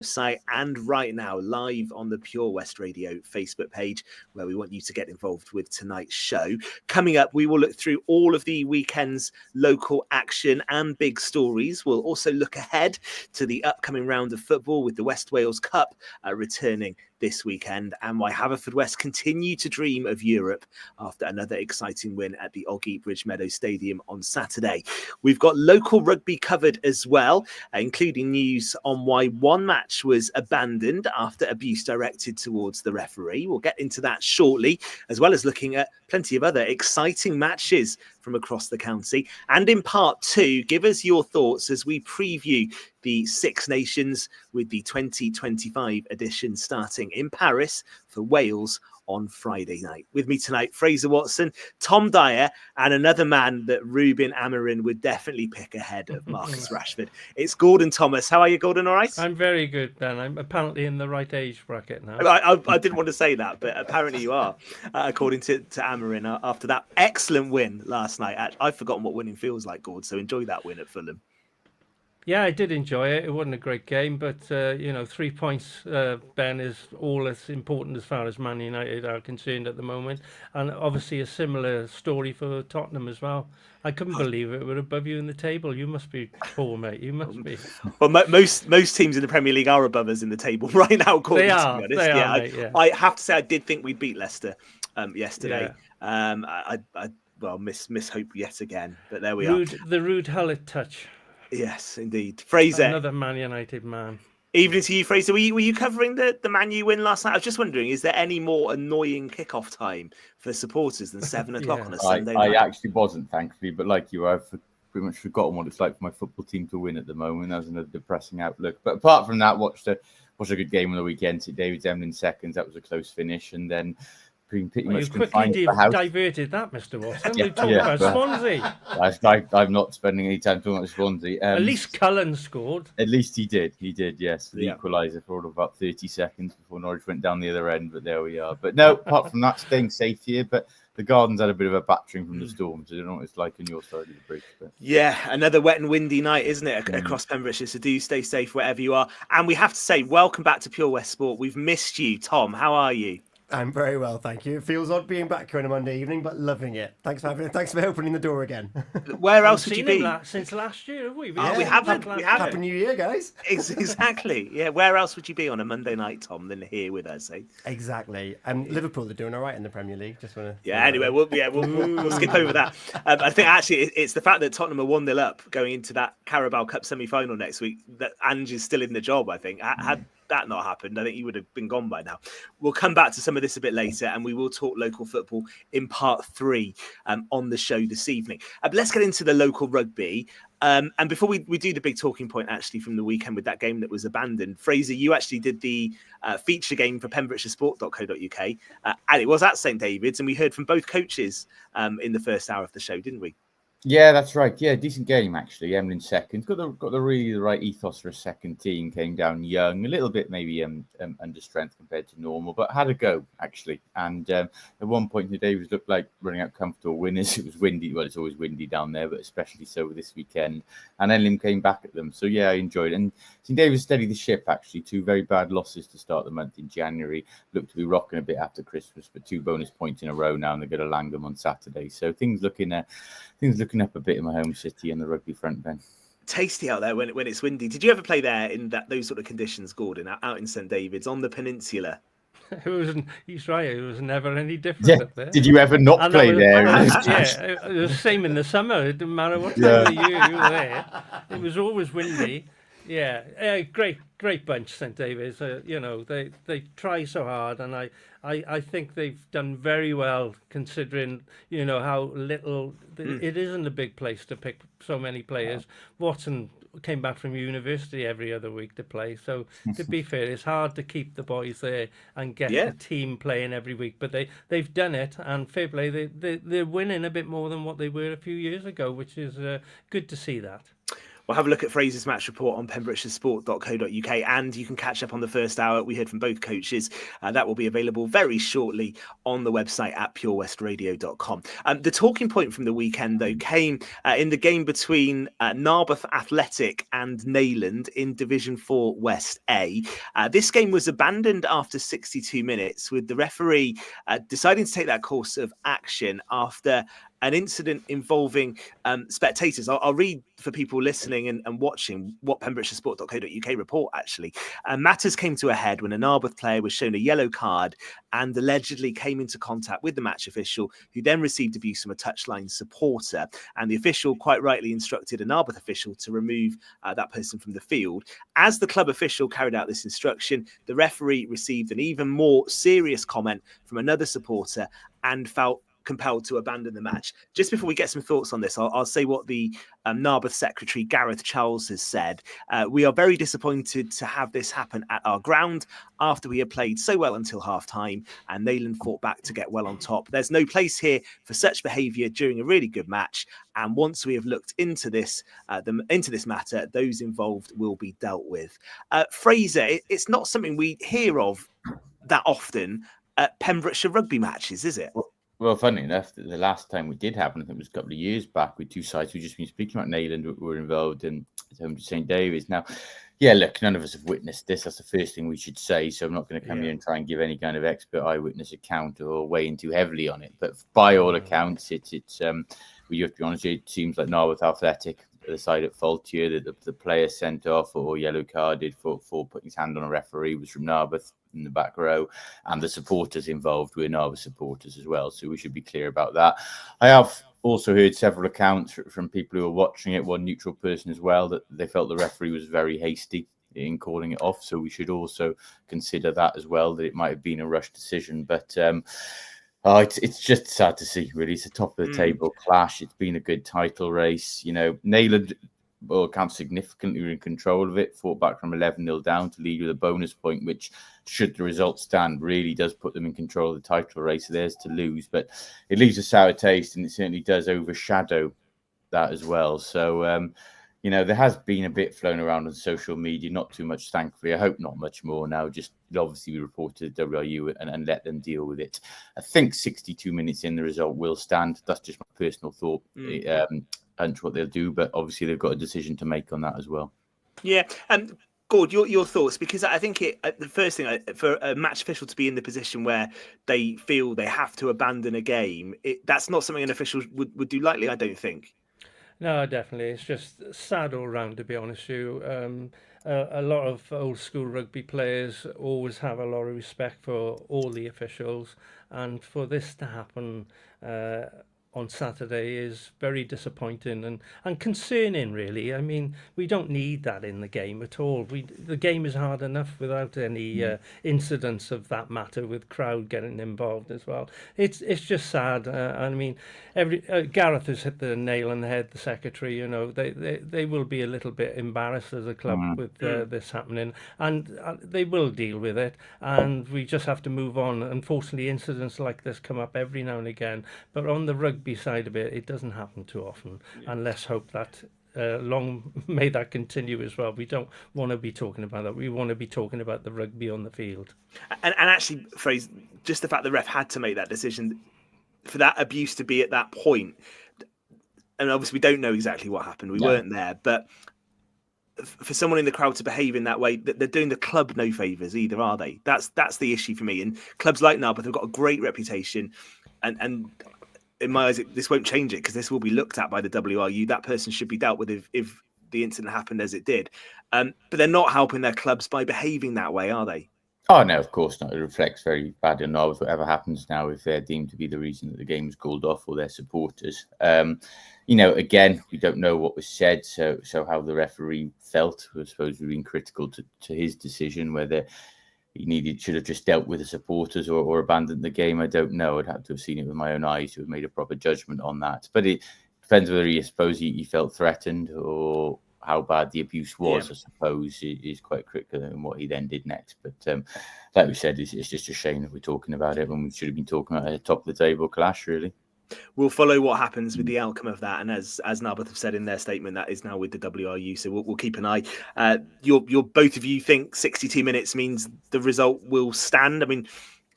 site and right now live on the Pure West Radio Facebook page, where we want you to get involved with tonight's show. Coming up, we will look through all of the weekend's local action and big stories. We'll also look ahead to the upcoming round of football with the West Wales Cup returning this weekend, and why Haverfordwest continue to dream of Europe after another exciting win at the Oggy Bridgemeadow Stadium on Saturday. We've got local rugby covered as well, including news on why one match was abandoned after abuse directed towards the referee. We'll get into that shortly, as well as looking at plenty of other exciting matches from across the county. And in part two, give us your thoughts as we preview the Six Nations with the 2025 edition starting in Paris for Wales on Friday night. With me tonight, Fraser Watson, Tom Dyer, and another man that Ruben Amorim would definitely pick ahead of Marcus Rashford. It's Gordon Thomas. How are you, Gordon? All right? I'm very good, Ben. I'm apparently in the right age bracket now. I didn't want to say that, but apparently you are, according to Amorim, after that excellent win last night. I've forgotten what winning feels like, Gord, so enjoy that win at Fulham. Yeah, I did enjoy it. It wasn't a great game, but 3 points, Ben, is all that's important as far as Man United are concerned at the moment. And obviously a similar story for Tottenham as well. I couldn't believe it. We're above you in the table. You must be poor, mate. You must be. Well, most teams in the Premier League are above us in the table right now, Gordon. They are. They are, mate, yeah. I have to say I did think we'd beat Leicester yesterday. Yeah. I miss hope yet again, but there we are. The rude Hullet touch. Yes, indeed. Fraser. Another Man United man. Evening to you, Fraser. Were you covering the Man U win last night? I was just wondering, is there any more annoying kickoff time for supporters than 7 o'clock on a Sunday night? I actually wasn't, thankfully, but like you, I've pretty much forgotten what it's like for my football team to win at the moment. That was another depressing outlook. But apart from that, watched a good game on the weekend. St David's in seconds. That was a close finish, and then pretty much you quickly diverted that, Mr. Watson. We're talking about Swansea. I'm not spending any time talking about Swansea. At least Cullen scored. At least he did, yes. The equaliser for about 30 seconds before Norwich went down the other end, but there we are. But no, apart from that, staying safe here. But the Gardens had a bit of a battering from the Storms. I don't know what it's like on your side of the bridge. But... Yeah, another wet and windy night, isn't it, across Pembrokeshire? So do stay safe wherever you are. And we have to say, welcome back to Pure West Sport. We've missed you. Tom, how are you? I'm very well, thank you. It feels odd being back here on a Monday evening, but loving it. Thanks for opening the door again. Where else would you be? Since last year, have we? We haven't. Happy New Year, guys. Exactly. Yeah. Where else would you be on a Monday night, Tom, than here with us? Eh? Exactly. And Liverpool are doing all right in the Premier League. Just want to. Yeah. Anyway, we'll skip over that. I think actually it's the fact that Tottenham are 1-0 up going into that Carabao Cup semi-final next week that Ange is still in the job. I think had that not happened, I think he would have been gone by now. We'll come back to some of this a bit later, and we will talk local football in part 3 on the show this evening. But let's get into the local rugby. And before we do the big talking point actually from the weekend with that game that was abandoned, Fraser, you actually did the feature game for pembrokeshiresport.co.uk, and it was at St David's, and we heard from both coaches in the first hour of the show, didn't we? Yeah, that's right. Yeah, decent game actually. In second, got the really the right ethos for a second team. Came down young, a little bit maybe under strength compared to normal, but had a go actually. And at one point, the Davies looked like running out comfortable winners. It was windy. Well, it's always windy down there, but especially so this weekend. And Elim came back at them. So yeah, I enjoyed it. And St Davies steadied the ship actually. 2 very bad losses to start the month in January. Looked to be rocking a bit after Christmas, but 2 bonus points in a row now, and they're going to land them on Saturday. So things looking up a bit in my home city on the rugby front, Ben. Tasty out there when it's windy. Did you ever play there in those sort of conditions, Gordon, out in St David's on the peninsula? He's right. It was never any different up there. Did you ever not play there? It was the same in the summer. It didn't matter what time of year you were there. It was always windy. Yeah, great bunch, St David's. They try so hard, and I think they've done very well considering how little it isn't a big place to pick so many players. Watson came back from university every other week to play, so to be fair, it's hard to keep the boys there and get the team playing every week. But they've done it, and fair play, they're winning a bit more than what they were a few years ago, which is good to see that. We'll have a look at Fraser's match report on pembrokeshiresport.co.uk, and you can catch up on the first hour. We heard from both coaches. That will be available very shortly on the website at purewestradio.com. The talking point from the weekend, though, came in the game between Narberth Athletic and Neyland in Division 4 West A. This game was abandoned after 62 minutes, with the referee deciding to take that course of action after an incident involving spectators. I'll read for people listening and watching what pembrokeshiresport.co.uk report, actually. Matters came to a head when a Narberth player was shown a yellow card and allegedly came into contact with the match official, who then received abuse from a touchline supporter. And the official quite rightly instructed a Narberth official to remove that person from the field. As the club official carried out this instruction, the referee received an even more serious comment from another supporter and felt compelled to abandon the match. Just before we get some thoughts on this, I'll say what the Narberth secretary Gareth Charles has said. We are very disappointed to have this happen at our ground after we had played so well until half time and Neyland fought back to get well on top. There's no place here for such behaviour during a really good match, and once we have looked into this matter, those involved will be dealt with. Fraser, it's not something we hear of that often at Pembrokeshire rugby matches, is it? Well, funny enough, the last time we did happen, I think it was a couple of years back with two sides we've just been speaking about. Neyland were involved in home to St. David's. Now, yeah, look, none of us have witnessed this. That's the first thing we should say. So I'm not going to come here and try and give any kind of expert eyewitness account or weigh in too heavily on it. But by all accounts, it's you have to be honest, it seems like Narberth Athletic the side at fault here. The player sent off or yellow carded for putting his hand on a referee was from Narberth in the back row, and the supporters involved were Narberth supporters as well. So we should be clear about that. I have also heard several accounts from people who were watching it, one neutral person as well, that they felt the referee was very hasty in calling it off. So we should also consider that as well, that it might have been a rush decision. But it's just sad to see, really. It's a top of the table clash. It's been a good title race. You know, Neyland, well, Camp significantly were in control of it, fought back from 11-0 down to lead with a bonus point, which, should the result stand, really does put them in control of the title race. Theirs to lose, but it leaves a sour taste, and it certainly does overshadow that as well. So, you know, there has been a bit flown around on social media, not too much, thankfully. I hope not much more now. Just obviously we reported to WRU and let them deal with it. I think 62 minutes in, the result will stand. That's just my personal thought. Hunch what they'll do, but obviously they've got a decision to make on that as well. Yeah, and Gord, your thoughts, because I think the first thing for a match official to be in the position where they feel they have to abandon a game, that's not something an official would do lightly, I don't think. No, definitely. It's just sad all round, to be honest with you. A lot of old school rugby players always have a lot of respect for all the officials, and for this to happen on Saturday is very disappointing and concerning, really. I mean, we don't need that in the game at all. The game is hard enough without any incidents of that matter, with crowd getting involved as well. It's just sad. I mean, Gareth has hit the nail on the head, the secretary. You know, they will be a little bit embarrassed as a club with this happening, and they will deal with it, and we just have to move on. Unfortunately, incidents like this come up every now and again, but on the rugby side of it doesn't happen too often, and let's hope that long may that continue as well. We don't want to be talking about that. We want to be talking about the rugby on the field. And actually, Fraser, just the fact the ref had to make that decision for that abuse to be at that point, and obviously we don't know exactly what happened. We weren't there, but for someone in the crowd to behave in that way, they're doing the club no favours either, are they? That's the issue for me. And clubs like Narberth have got a great reputation, and in my eyes, this won't change it, because this will be looked at by the WRU. That person should be dealt with if the incident happened as it did. But they're not helping their clubs by behaving that way, are they? Oh, no, of course not. It reflects very badly on Narberth, whatever happens now, if they're deemed to be the reason that the game was called off, or their supporters. You know, again, we don't know what was said, so how the referee felt. I suppose we've been critical to his decision, whether he should have just dealt with the supporters or abandoned the game. I don't know. I'd have to have seen it with my own eyes to have made a proper judgment on that. But it depends whether I suppose he felt threatened, or how bad the abuse was. I suppose is quite critical in what he then did next. But like we said, it's just a shame that we're talking about it when we should have been talking about a top of the table clash, really. We'll follow what happens with the outcome of that, and as Narberth have said in their statement, that is now with the WRU. So we'll keep an eye. You're both of you think 62 minutes means the result will stand? I mean,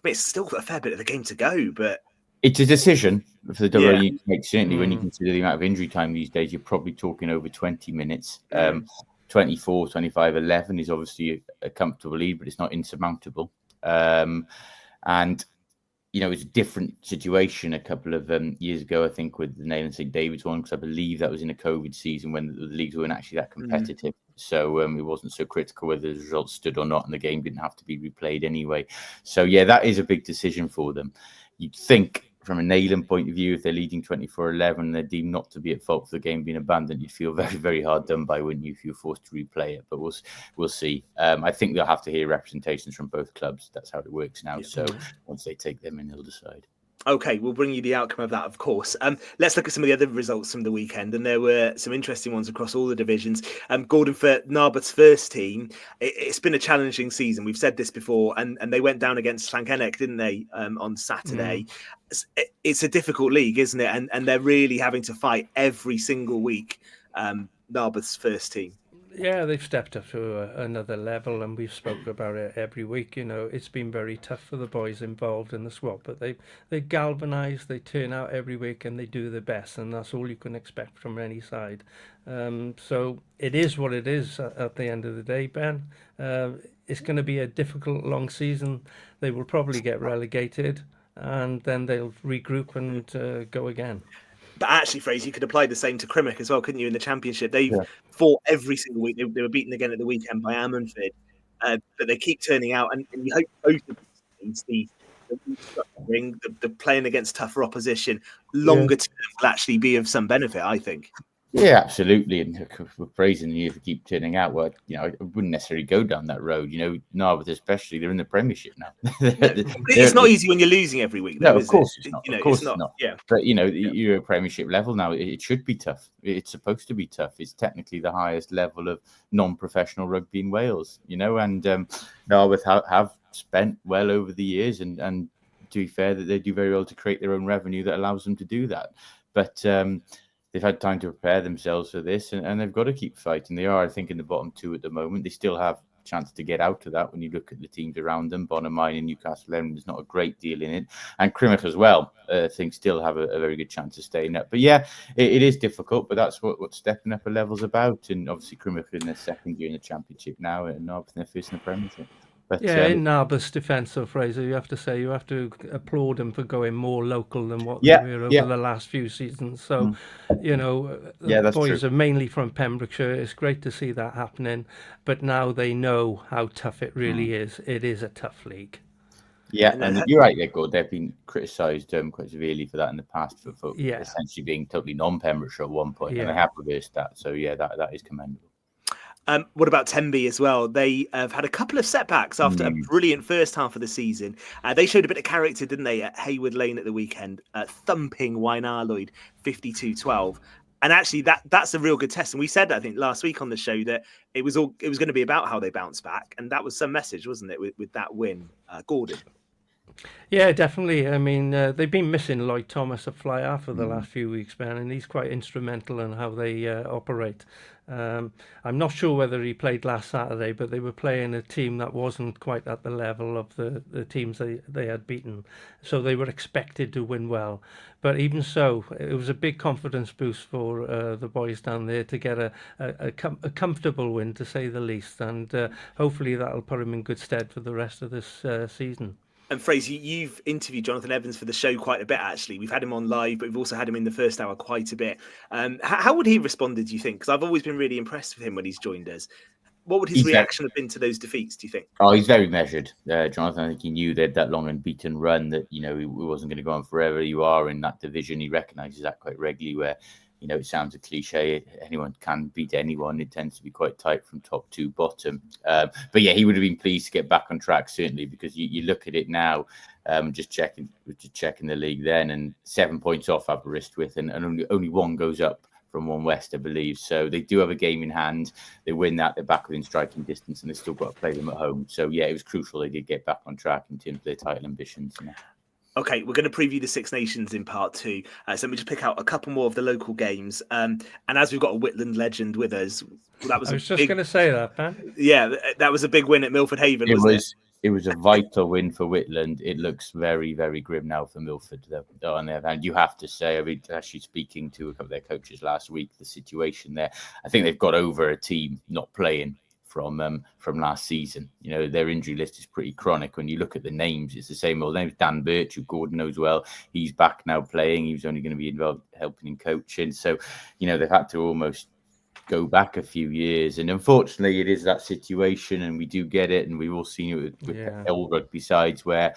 it's still got a fair bit of the game to go, but it's a decision for the WRU to make. Certainly, when you Mm. consider the amount of injury time these days, you're probably talking over 20 minutes. 24, 25, 11 is obviously a comfortable lead, but it's not insurmountable. And it's a different situation a couple of years ago, I think, with the Neyland St David's one, because I believe that was in a COVID season when the leagues weren't actually that competitive. So it wasn't so critical whether the results stood or not, and the game didn't have to be replayed anyway. So, yeah, that is a big decision for them. You'd think, from a Neyland point of view, if they're leading 24-11 and they're deemed not to be at fault for the game being abandoned, you'd feel very, very hard done by, wouldn't you, if you're forced to replay it? But we'll see. I think they'll have to hear representations from both clubs. That's how it works now. Yeah. So once they take them in, they'll decide. Okay, we'll bring you the outcome of that, of course. Let's look at some of the other results from the weekend, and there were some interesting ones across all the divisions. Gordon, for Narberth's first team, it's been a challenging season. We've said this before, and they went down against Llankenneck, didn't they, on Saturday? It's a difficult league, isn't it? And they're really having to fight every single week, Narberth's first team. Yeah, they've stepped up to another level, and we've spoken about it every week. It's been very tough for the boys involved in the squad, but they galvanise, they turn out every week, and they do their best, and that's all you can expect from any side. So it is what it is at the end of the day, Ben. It's going to be a difficult, long season. They will probably get relegated, and then they'll regroup and go again. But actually, Fraser, you could apply the same to Crimmock as well, couldn't you, in the Championship? They've fought every single week. They were beaten again at the weekend by Ammanford, but they keep turning out. And you hope both of these teams, the playing against tougher opposition, longer term will actually be of some benefit, I think. Yeah, absolutely. And we're praising you for keep turning out. Well, I wouldn't necessarily go down that road. Narberth especially, they're in the Premiership now. It's not easy when you're losing every week, though, no, of course it's not. Of course it's not. Yeah. But, you're at Premiership level now. It should be tough. It's supposed to be tough. It's technically the highest level of non-professional rugby in Wales, and Narberth have spent well over the years. And to be fair, that they do very well to create their own revenue that allows them to do that. But they've had time to prepare themselves for this, and they've got to keep fighting. They are, I think, in the bottom two at the moment. They still have a chance to get out of that when you look at the teams around them. Bonamine and Newcastle Emerald, there's not a great deal in it. And Crimmock as well, I think, still have a very good chance of staying up. But yeah, it is difficult, but that's what stepping up a level's about. And obviously Crimmock in their second year in the Championship now, and Narberth in their first in the Premiership. But, in Narberth's defence, though, Fraser, you have to applaud them for going more local than what they were over the last few seasons. So, the boys are mainly from Pembrokeshire. It's great to see that happening. But now they know how tough it really is. It is a tough league. Yeah, and you're right there, Gord. They've been criticised quite severely for that in the past, for essentially being totally non-Pembrokeshire at one point, and they have reversed that. So, that is commendable. What about Tenby as well? They have had a couple of setbacks after a brilliant first half of the season. They showed a bit of character, didn't they, at Hayward Lane at the weekend, thumping Wynarloyd 52-12. And actually, that's a real good test. And we said, I think, last week on the show that it was going to be about how they bounce back, and that was some message, wasn't it, with that win, Gordon? Yeah, definitely. I mean, they've been missing Lloyd Thomas at fly half for the last few weeks, man, and he's quite instrumental in how they operate. I'm not sure whether he played last Saturday, but they were playing a team that wasn't quite at the level of the teams they had beaten. So they were expected to win well. But even so, it was a big confidence boost for the boys down there to get a comfortable win, to say the least. And hopefully that'll put them in good stead for the rest of this season. And Fraser, you've interviewed Jonathan Evans for the show quite a bit, actually. We've had him on live, but we've also had him in the first hour quite a bit. How would he have responded, do you think? Because I've always been really impressed with him when he's joined us. What would his reaction have been to those defeats, do you think? Oh, he's very measured, Jonathan. I think he knew that long unbeaten run, that, he wasn't going to go on forever. You are in that division. He recognises that quite regularly, where, it sounds a cliche. Anyone can beat anyone. It tends to be quite tight from top to bottom. But yeah, he would have been pleased to get back on track, certainly, because you look at it now, just checking the league then, and 7 points off Aberystwyth, and only one goes up from One West, I believe. So they do have a game in hand. They win that, they're back within striking distance, and they've still got to play them at home. So yeah, it was crucial they did get back on track in terms of their title ambitions. Okay, we're going to preview the Six Nations in part 2. So let me just pick out a couple more of the local games. And as we've got a Whitland legend with us, that was I was just going to say that, man. Yeah, that was a big win at Milford Haven, wasn't it? It was a vital win for Whitland. It looks very, very grim now for Milford, though, on the other hand. You have to say, I mean, actually speaking to a couple of their coaches last week, the situation there, I think they've got over a team not playing from last season. You know, their injury list is pretty chronic. When you look at the names, it's the same old names. Dan Birch, who Gordon knows well, he's back now playing. He was only going to be involved helping in coaching. So, you know, they've had to almost go back a few years, and unfortunately it is that situation, and we do get it, and we've all seen it with old rugby sides where,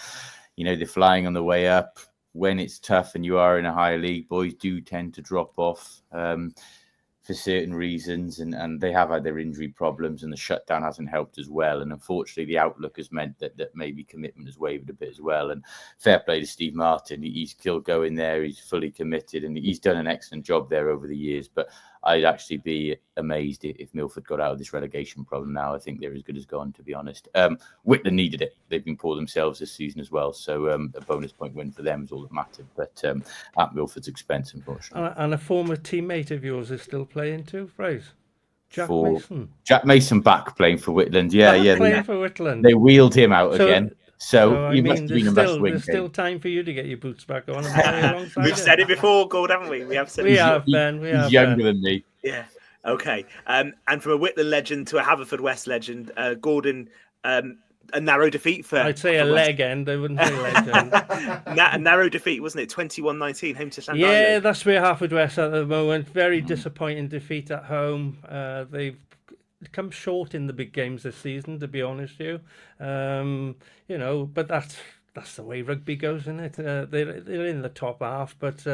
you know, they're flying on the way up. When it's tough and you are in a higher league, boys do tend to drop off for certain reasons, and they have had their injury problems, and the shutdown hasn't helped as well. And unfortunately, the outlook has meant that maybe commitment has wavered a bit as well. And fair play to Steve Martin. He's still going there. He's fully committed, and he's done an excellent job there over the years. But I'd actually be amazed if Milford got out of this relegation problem now. I think they're as good as gone, to be honest. Whitland needed it. They've been poor themselves this season as well. So a bonus point win for them is all that mattered. But at Milford's expense, unfortunately. And a former teammate of yours is still playing too, Bryce? Jack Mason. Jack Mason back playing for Whitland. Playing for Whitland. They wheeled him out again. So he must have been a must-win. There's still time for you to get your boots back on. And We've said it before, Gord, haven't we? We have said it. Ben. He's younger than me. Yeah. Okay. And from a Whitland legend to a Haverfordwest legend, Gordon, a narrow defeat for... I'd say a leg end. I wouldn't say legend. A narrow defeat, wasn't it? 21-19, home to Shandong. Yeah, that's where Haverfordwest at the moment. Very disappointing defeat at home. They've come short in the big games this season, to be honest with you. You know, but that's the way rugby goes, isn't it? They're in the top half, but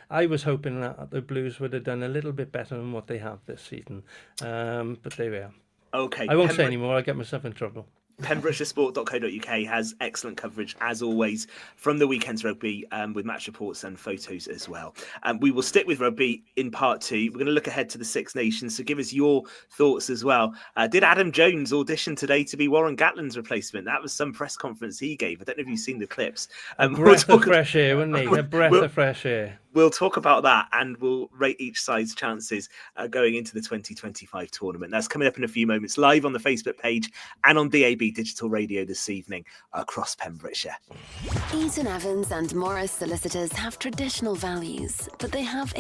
I was hoping that the Blues would have done a little bit better than what they have this season. But there we are. Okay. I won't say anymore. I'll get myself in trouble. PembrokeshireSport.co.uk has excellent coverage, as always, from the weekend's rugby, with match reports and photos as well. We will stick with rugby in part 2. We're going to look ahead to the Six Nations, so give us your thoughts as well. Did Adam Jones audition today to be Warren Gatland's replacement? That was some press conference he gave. I don't know if you've seen the clips. A breath of fresh air, wouldn't he? A breath of fresh air. We'll talk about that, and we'll rate each side's chances going into the 2025 tournament. That's coming up in a few moments, live on the Facebook page and on DAB Digital Radio this evening across Pembrokeshire. Eaton-Evans and Morris Solicitors have traditional values, but they have